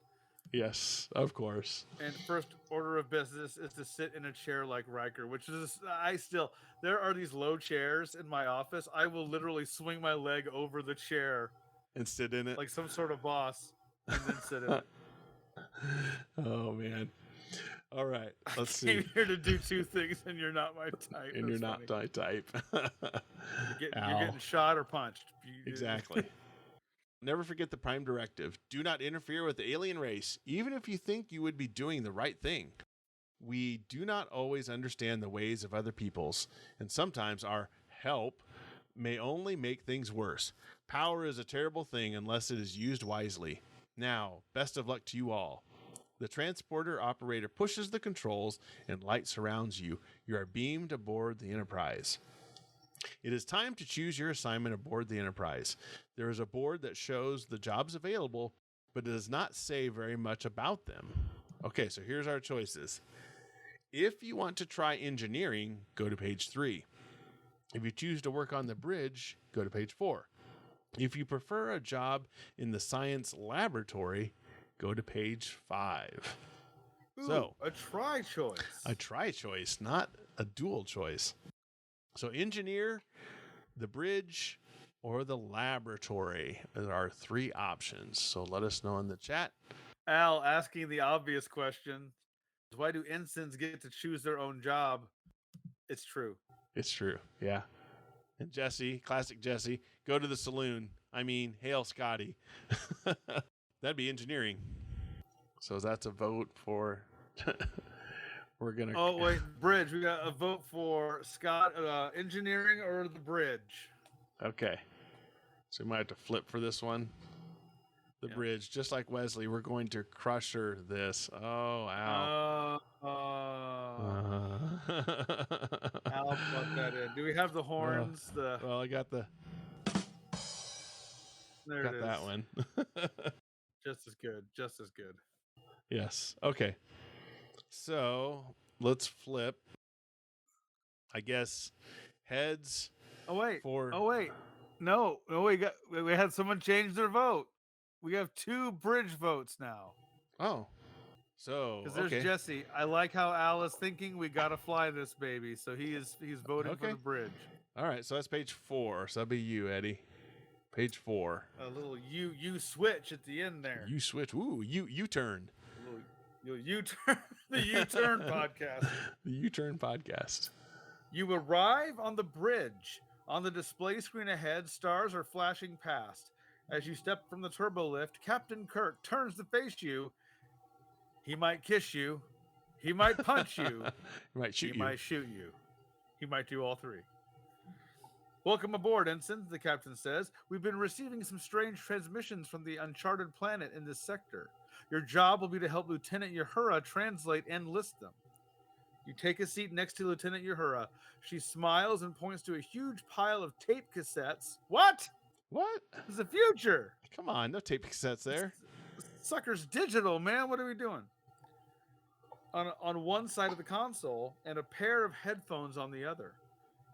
Yes, of course. And first order of business is to sit in a chair like Riker, which is, there are these low chairs in my office. I will literally swing my leg over the chair. And sit in it. Like some sort of boss. And then sit in it. Oh, man. All right, let's see. I came here to do two things, and you're not my type. And you're not my type. You're getting shot or punched. Exactly. Never forget the prime directive. Do not interfere with the alien race, even if you think you would be doing the right thing. We do not always understand the ways of other peoples, and sometimes our help may only make things worse. Power is a terrible thing unless it is used wisely. Now, best of luck to you all. The transporter operator pushes the controls and light surrounds you. You are beamed aboard the Enterprise. It is time to choose your assignment aboard the Enterprise. There is a board that shows the jobs available, but it does not say very much about them. Okay, so here's our choices. If you want to try engineering, go to page 3. If you choose to work on the bridge, go to page 4. If you prefer a job in the science laboratory, go to page 5. Ooh, so a try choice. A try choice, not a dual choice. So engineer, the bridge, or the laboratory are our 3 options. So let us know in the chat. Al asking the obvious question. Why do ensigns get to choose their own job? It's true. It's true. Yeah. And Jesse, classic Jesse, go to the saloon. Hail Scotty. That'd be engineering. So that's a vote for... We're going to... Oh, wait. Bridge. We got a vote for Scott, engineering or the bridge. Okay. So we might have to flip for this one. The bridge. Just like Wesley, we're going to crusher this. Oh, Al. Al put that in. Do we have the horns? Well, I got the... There got it is. That one. Just as good. Just as good. Yes. Okay. So let's flip. I guess heads. Oh wait. For... Oh wait. No. We had someone change their vote. We have 2 bridge votes now. Oh. So because there's Jesse. I like how Al is thinking. We gotta fly this baby. So he's voting for the bridge. All right. So that's page 4. So that'll be you, Eddie. Page 4. A little U switch at the end there. You switch. Ooh, U-turn. The U-turn podcast. The U-turn podcast. You arrive on the bridge. On the display screen ahead, stars are flashing past. As you step from the turbo lift, Captain Kirk turns to face you. He might kiss you. He might punch you. He might shoot you. He might shoot you. He might do all three. Welcome aboard, Ensign, the captain says. We've been receiving some strange transmissions from the uncharted planet in this sector. Your job will be to help Lieutenant Uhura translate and list them. You take a seat next to Lieutenant Uhura. She smiles and points to a huge pile of tape cassettes. What? What? It's the future. Come on, no tape cassettes there. Sucker's digital, man. What are we doing? On one side of the console and a pair of headphones on the other.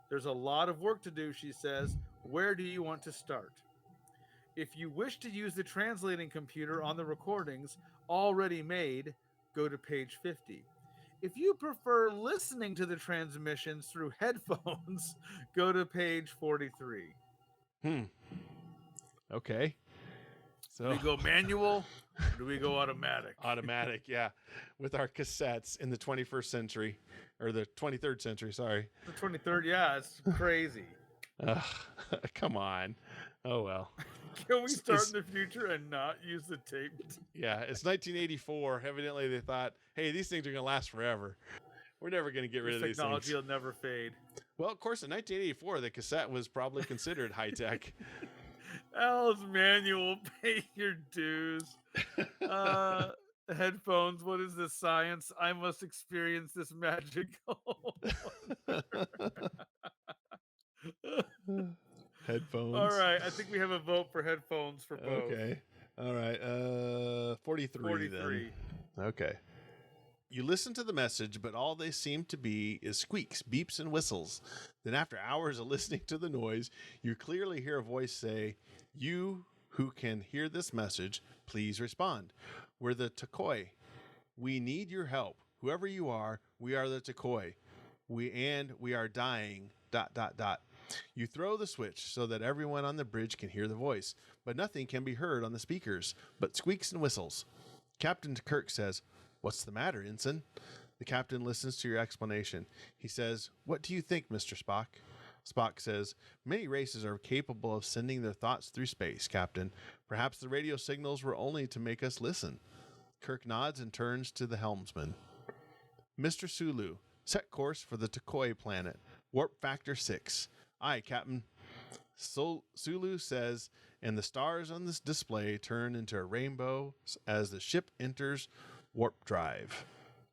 There's a lot of work to do, she says. Where do you want to start? If you wish to use the translating computer on the recordings already made, go to page 50. If you prefer listening to the transmissions through headphones, go to page 43. Okay. So do we go manual or do we go automatic? Automatic, yeah. With our cassettes in the 21st century, or the 23rd century, sorry. The 23rd, yeah, it's crazy. Come on. Oh, well. Can we start in the future and not use the tape? Yeah, it's 1984. Evidently, they thought, hey, these things are going to last forever. We're never going to get rid of these things. Technology will never fade. Well, of course, in 1984, the cassette was probably considered high-tech. Alice Manual, pay your dues. Headphones, what is this science? I must experience this magical. Headphones. All right, I think we have a vote for headphones for both. Okay. All right. 43 then. Okay. You listen to the message, but all they seem to be is squeaks, beeps, and whistles. Then after hours of listening to the noise, you clearly hear a voice say, "You who can hear this message, please respond. We're the Takoi. We need your help. Whoever you are, we are the Takoi. We are dying, ... You throw the switch so that everyone on the bridge can hear the voice, but nothing can be heard on the speakers but squeaks and whistles. Captain Kirk says, "What's the matter, Ensign?" The captain listens to your explanation. He says, "What do you think, Mr. Spock?" Spock says, "Many races are capable of sending their thoughts through space, Captain. Perhaps the radio signals were only to make us listen." Kirk nods and turns to the helmsman. "Mr. Sulu, set course for the Takoi planet. Warp factor 6. Aye, Captain." Sulu says, and the stars on this display turn into a rainbow as the ship enters warp drive.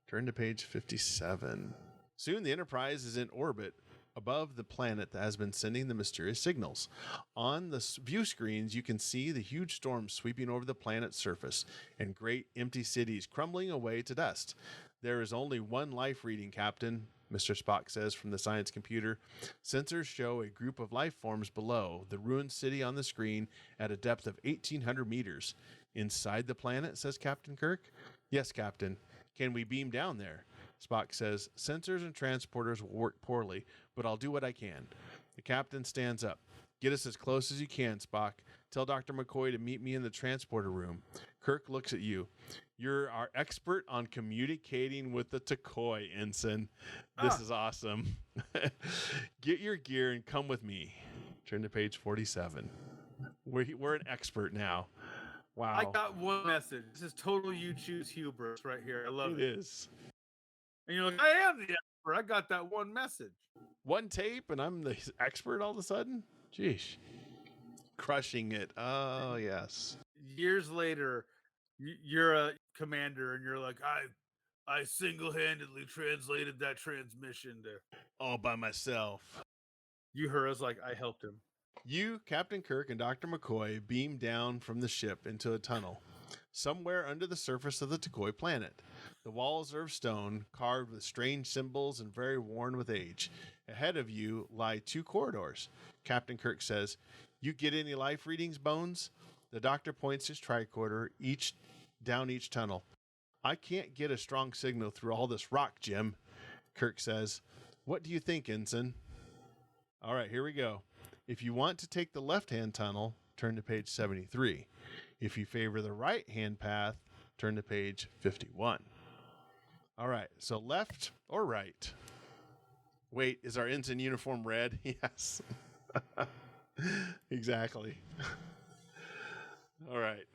Turn to page 57. Soon the Enterprise is in orbit above the planet that has been sending the mysterious signals. On the view screens, you can see the huge storm sweeping over the planet's surface and great empty cities crumbling away to dust. "There is only one life reading, Captain," Mr. Spock says from the science computer. "Sensors show a group of life forms below the ruined city on the screen at a depth of 1,800 meters. Inside the planet," says Captain Kirk. "Yes, Captain. Can we beam down there?" Spock says, "Sensors and transporters will work poorly, but I'll do what I can." The captain stands up. "Get us as close as you can, Spock. Tell Dr. McCoy to meet me in the transporter room." Kirk looks at you. "You're our expert on communicating with the Takoi, Ensign. This is awesome. Get your gear and come with me." Turn to page 47. We're an expert now. Wow. I got one message. This is total Uchoose hubris right here. I love it. It is. And you're like, I am the expert. I got that one message. One tape and I'm the expert all of a sudden? Jeez. Crushing it. Oh, yes. Years later, you're a commander and you're like, I single-handedly translated that transmission to all by myself. Uhura's like, I helped him. You, Captain Kirk, and Dr. McCoy beam down from the ship into a tunnel somewhere under the surface of the Takoi planet. The walls are of stone, carved with strange symbols and very worn with age. Ahead of you lie 2 corridors. Captain Kirk says, "You get any life readings, Bones?" The doctor points his tricorder down each tunnel. "I can't get a strong signal through all this rock, Jim." Kirk says, "What do you think, Ensign?" All right, here we go. If you want to take the left-hand tunnel, turn to page 73. If you favor the right-hand path, turn to page 51. All right, so left or right? Wait, is our ensign uniform red? Yes. Exactly. All right.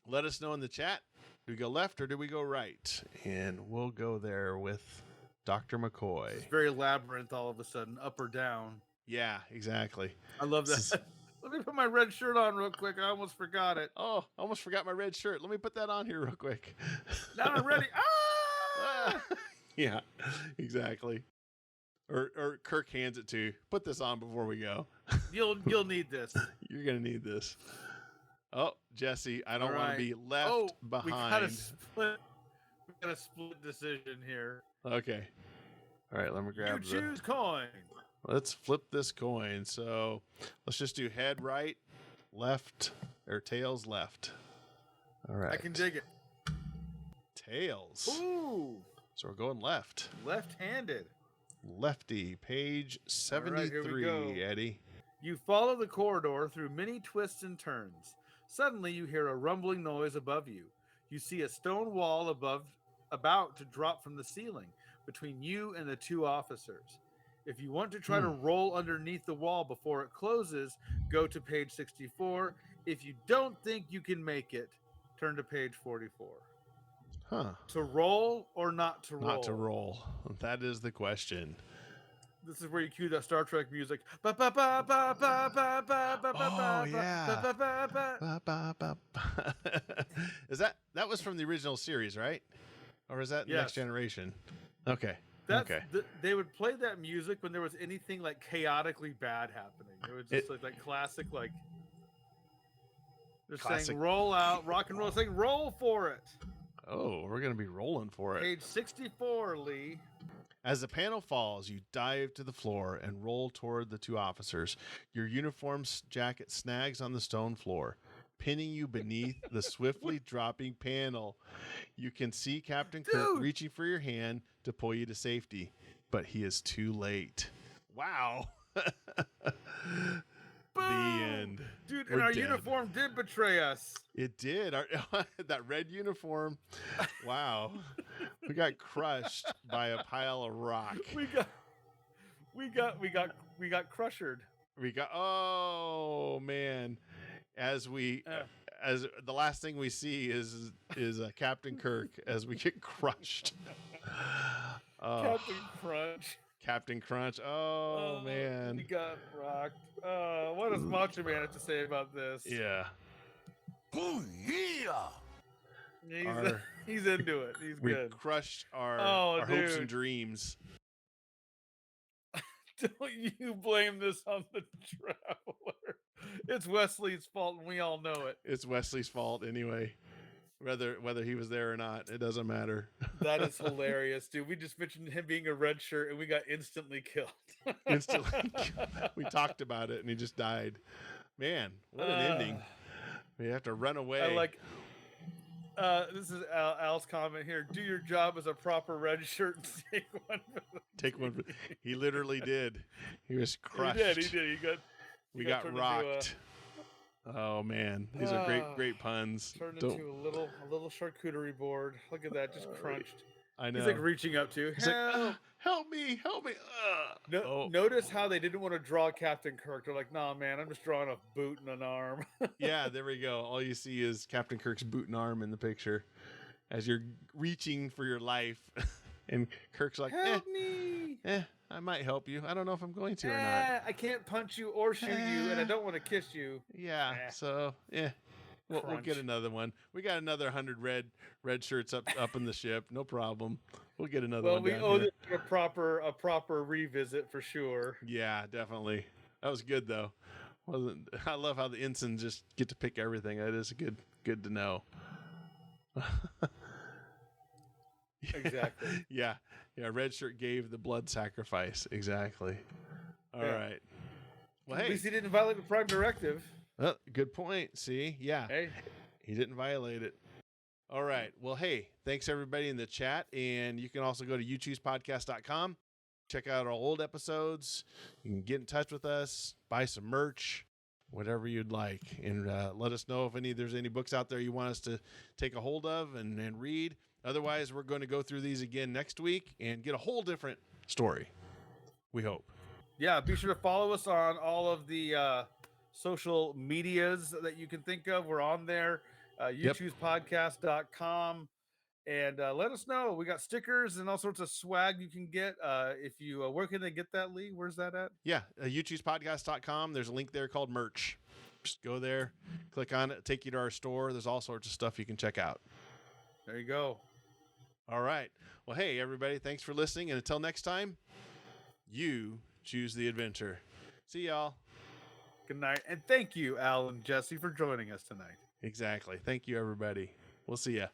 Let us know in the chat. Do we go left or do we go right? And we'll go there with Dr. McCoy. It's very labyrinth all of a sudden, up or down. Yeah, exactly. I love that. Let me put my red shirt on real quick. I almost forgot it. Oh, I almost forgot my red shirt. Let me put that on here real quick. Now I'm ready. Ah! Yeah, exactly. Or Kirk hands it to you. Put this on before we go. You'll need this. You're going to need this. Oh, Jesse, I don't All want right. to be left behind. We got a split decision here. Okay. All right, let me grab You choose coin. Let's flip this coin. So let's just do head right, left, or tails left. All right. I can dig it. Tails. Ooh. So we're going left. Left-handed. Lefty, page 73, here we go. Eddie. You follow the corridor through many twists and turns. Suddenly you hear a rumbling noise above you. You see a stone wall about to drop from the ceiling between you and the two officers. If you want to try to roll underneath the wall before it closes, go to page 64. If you don't think you can make it, turn to page 44. Huh. To roll or not to roll? Not to roll. That is the question. This is where you cue that Star Trek music. Oh, yeah. Is that was from the original series, right? Or is that Next Generation? Okay. They would play that music when there was anything like chaotically bad happening. It was just like classic, like they're saying roll out, rock and roll, saying roll for it. Oh, we're going to be rolling for it. Page 64, Lee. As the panel falls, you dive to the floor and roll toward the two officers. Your uniform jacket snags on the stone floor, pinning you beneath the swiftly dropping panel. You can see Captain Kirk reaching for your hand to pull you to safety, but he is too late. Wow. The end. Dude, We're and our dead. uniform did betray us. It did. That red uniform. Wow. We got crushed by a pile of rock. We got crushed. Oh man. As the last thing we see is Captain Kirk as we get crushed. Captain Crunch. Oh man. We got rocked. What does Macho Man have to say about this? Yeah. Oh, yeah. He's into it. He's good. We crushed our hopes and dreams. Don't you blame this on the Traveler. It's Wesley's fault and we all know it. It's Wesley's fault anyway. Whether he was there or not, it doesn't matter. That is hilarious, dude. We just mentioned him being a red shirt and we got instantly killed. We talked about it and he just died. Man, what an ending. We have to run away. I like this is Al's comment here. Do your job as a proper red shirt and take one. He literally did. He was crushed. He did. We got rocked. Oh man, these are great puns. Turned into a little charcuterie board. Look at that, just crunched. I know. He's like reaching up to. Help me! Notice how they didn't want to draw Captain Kirk. They're like, nah, man, I'm just drawing a boot and an arm. Yeah, there we go. All you see is Captain Kirk's boot and arm in the picture as you're reaching for your life. And Kirk's like, help me! I might help you. I don't know if I'm going to or not. I can't punch you or shoot you, and I don't want to kiss you. Yeah, so, we'll get another one. We got another 100 red shirts up in the ship. No problem. We'll get another one. Well, we owe this a proper revisit for sure. Yeah, definitely. That was good though. I love how the ensigns just get to pick everything. That is good to know. Exactly. Yeah. Red shirt gave the blood sacrifice. Exactly. All right. Well, at least he didn't violate the Prime Directive. Good point. See? Yeah. Hey. He didn't violate it. All right. Well, hey, thanks everybody in the chat. And you can also go to UchoosePodcast.com. Check out our old episodes. You can get in touch with us, buy some merch. whatever you'd like. And let us know if there's any books out there you want us to take a hold of and read. Otherwise, we're going to go through these again next week and get a whole different story, we hope. Yeah, be sure to follow us on all of the social medias that you can think of. We're on there, uchoosepodcast.com. And let us know. We got stickers and all sorts of swag you can get. If you where can they get that, Lee? Where's that at? Yeah, uchoosepodcast.com. There's a link there called merch. Just go there, click on it, take you to our store. There's all sorts of stuff you can check out. There you go. All right. Well, hey, everybody, thanks for listening. And until next time, you choose the adventure. See y'all. Good night. And thank you, Al and Jesse, for joining us tonight. Exactly. Thank you, everybody. We'll see ya.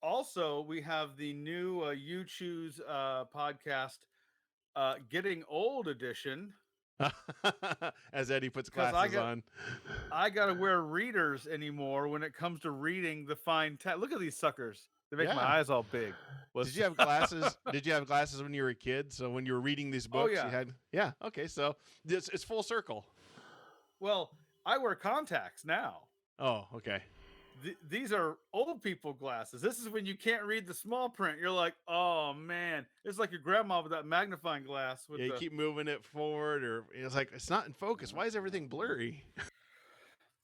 Also, we have the new You Choose podcast, Getting Old edition. As Eddie puts 'Cause glasses on. I gotta wear readers anymore when it comes to reading the fine text. Look at these suckers. They make my eyes all big. Did you have glasses? Did you have glasses when you were a kid? So when you were reading these books, yeah. you had. Yeah. Okay. So it's full circle. Well, I wear contacts now. Oh, okay. These are old people glasses. This is when you can't read the small print. You're like, oh man, it's like your grandma with that magnifying glass. With you keep moving it forward, or it's like it's not in focus. Why is everything blurry?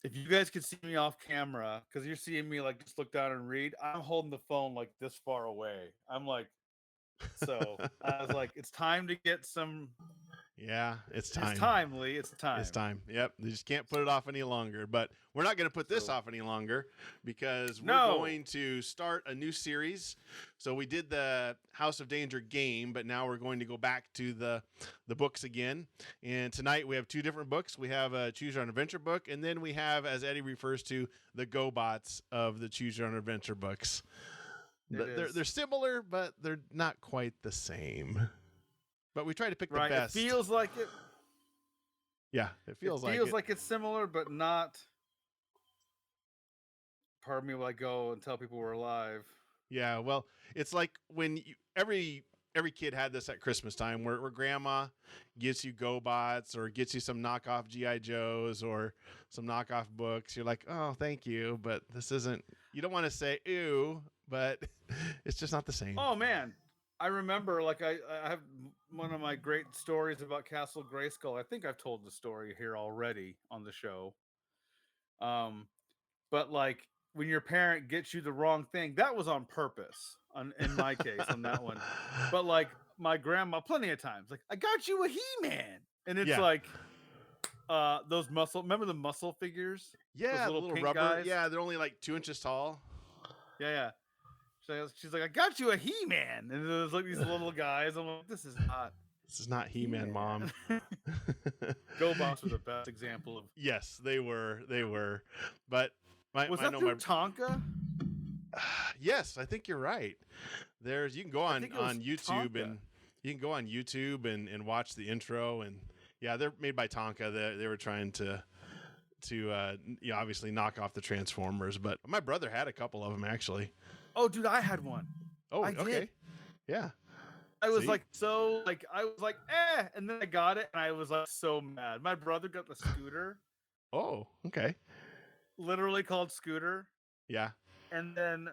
If you guys could see me off camera, because you're seeing me like just look down and read, I'm holding the phone like this far away. I'm like, so I was like, it's time to get some. Yeah, it's time. It's time, Lee. It's time. It's time. Yep. They just can't put it off any longer. But we're not going to put this off any longer because we're going to start a new series. So we did the House of Danger game, but now we're going to go back to the books again. And tonight we have two different books. We have a Choose Your Own Adventure book, and then we have, as Eddie refers to, the GoBots of the Choose Your Own Adventure books. They're similar, but they're not quite the same. But we try to pick the best. It feels like it. Yeah, it feels like it's similar, but not. Pardon me while I go and tell people we're alive. Yeah, well, it's like when every kid had this at Christmas time, where grandma gets you GoBots or gets you some knockoff G.I. Joes or some knockoff books. You're like, oh, thank you, but this isn't. You don't want to say ew, but it's just not the same. Oh man. I remember, like, I have one of my great stories about Castle Grayskull. I think I've told the story here already on the show. But like, when your parent gets you the wrong thing, that was on purpose. In my case, on that one. But like, my grandma, plenty of times, like, I got you a He-Man, and it's like, those muscle. Remember the muscle figures? Yeah, those little rubber. Guys? Yeah, they're only like 2 inches tall. Yeah. She's like, I got you a He-Man, and there's like these little guys. I'm like, this is not He-Man, Mom. GoBots were the best example of. Yes, they were. But was that through Tonka? Yes, I think you're right. You can go on YouTube Tonka. and you can go on YouTube and watch the intro, and yeah, they're made by Tonka. They were trying to obviously knock off the Transformers, but my brother had a couple of them actually. Oh, dude, I had one. Oh, okay. Did. Yeah. I was and then I got it, and I was like so mad. My brother got the scooter. Oh, okay. literally called Scooter. Yeah. And then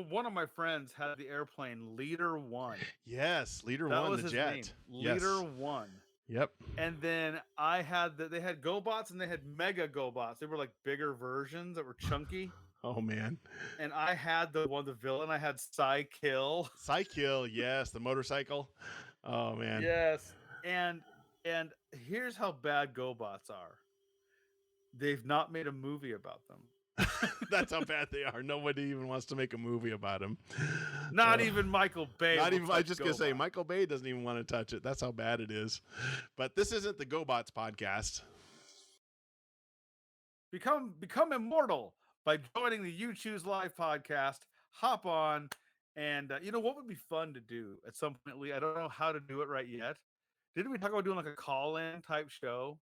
one of my friends had the airplane Leader 1. Yes, Leader That 1, was the his jet. name, Leader Yes. 1. Yep. And then they had GoBots and they had Mega GoBots. They were like bigger versions that were chunky. Oh man. And I had the villain. I had Psykill. Psykill, yes, the motorcycle. Oh man. Yes. And here's how bad GoBots are. They've not made a movie about them. That's how bad they are. Nobody even wants to make a movie about him. Not even Michael Bay. Not will even. I was touch just gonna say GoBot. Michael Bay doesn't even want to touch it. That's how bad it is. But this isn't the GoBots podcast. Become immortal by joining the Uchoose Live podcast. Hop on, and you know what would be fun to do at some point. I don't know how to do it right yet. Didn't we talk about doing like a call-in type show?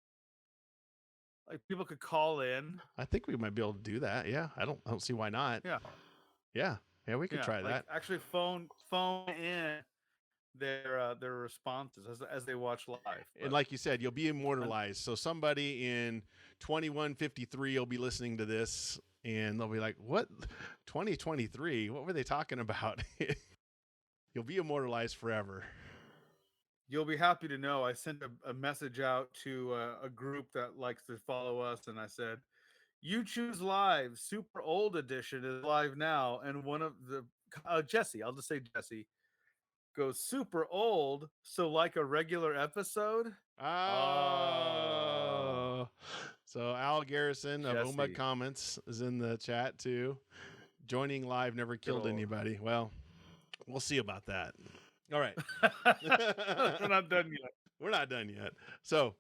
Like people could call in. I think we might be able to do that. Yeah, I don't see why not. Yeah. Yeah, we could try that. Actually, phone in their responses as they watch live. And like you said, you'll be immortalized. So somebody in 2153 will be listening to this, and they'll be like, "What? 2023? What were they talking about?" You'll be immortalized forever. You'll be happy to know I sent a message out to a group that likes to follow us, and I said, "Uchoose Live Super Old Edition is live now." And one of the Jesse, I'll just say Jesse, goes super old, so like a regular episode. Oh. So Al Garrison of Jesse. Oma Comments is in the chat too. Joining live never killed anybody. Well, we'll see about that. All right. We're not done yet. We're not done yet. So